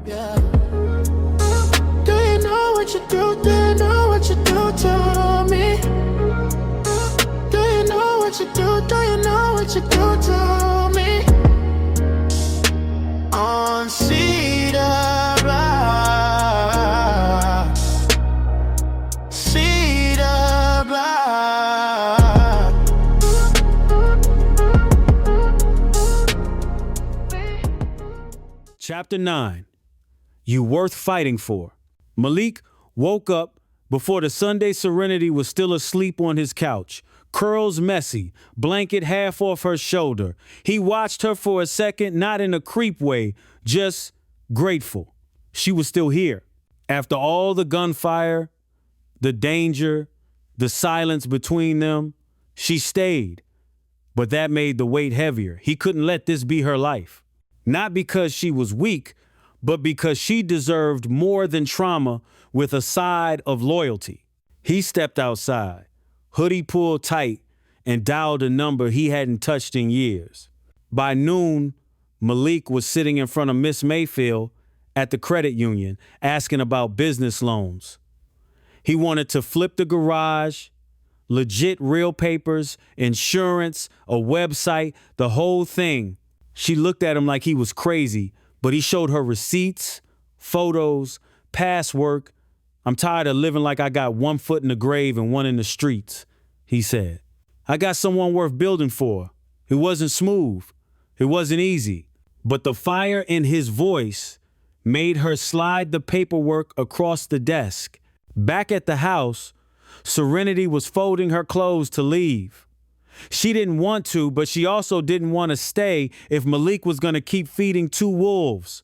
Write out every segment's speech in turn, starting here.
Yeah. Do you know what you do? Do you know what you do to me? Do you know what you do? Do you know what you do to me? On Cedar Block, Cedar Block. Chapter 9. You Worth Fighting For. Malik woke up before the Sunday Serenity was still asleep on his couch, curls messy, blanket half off her shoulder. He watched her for a second, not in a creep way, just grateful. She was still here. After all the gunfire, the danger, the silence between them, she stayed. But that made the weight heavier. He couldn't let this be her life. Not because she was weak, but because she deserved more than trauma with a side of loyalty. He stepped outside, hoodie pulled tight, and dialed a number he hadn't touched in years. By noon, Malik was sitting in front of Miss Mayfield at the credit union asking about business loans. He wanted to flip the garage, legit real papers, insurance, a website, the whole thing. She looked at him like he was crazy, but he showed her receipts, photos, past work. I'm tired of living like I got one foot in the grave and one in the streets, he said. I got someone worth building for. It wasn't smooth. It wasn't easy. But the fire in his voice made her slide the paperwork across the desk. Back at the house, Serenity was folding her clothes to leave. She didn't want to, but she also didn't want to stay if Malik was going to keep feeding two wolves,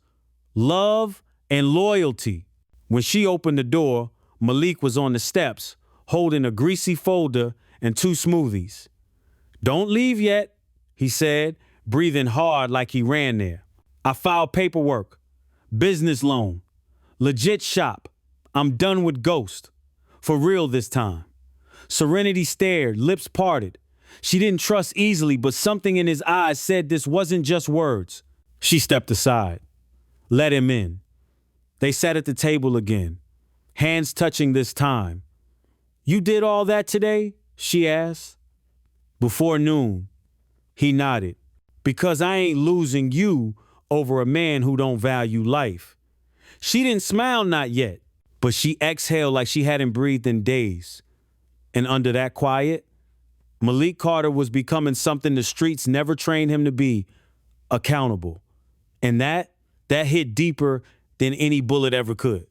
love and loyalty. When she opened the door, Malik was on the steps, holding a greasy folder and two smoothies. Don't leave yet, he said, breathing hard like he ran there. I filed paperwork, business loan, legit shop. I'm done with Ghost. For real this time. Serenity stared, lips parted. She didn't trust easily, but something in his eyes said this wasn't just words. She stepped aside, let him in. They sat at the table again, hands touching this time. You did all that today? She asked. Before noon, he nodded. Because I ain't losing you over a man who don't value life. She didn't smile, not yet, but she exhaled like she hadn't breathed in days. And under that quiet, Malik Carter was becoming something the streets never trained him to be, accountable. And that hit deeper than any bullet ever could.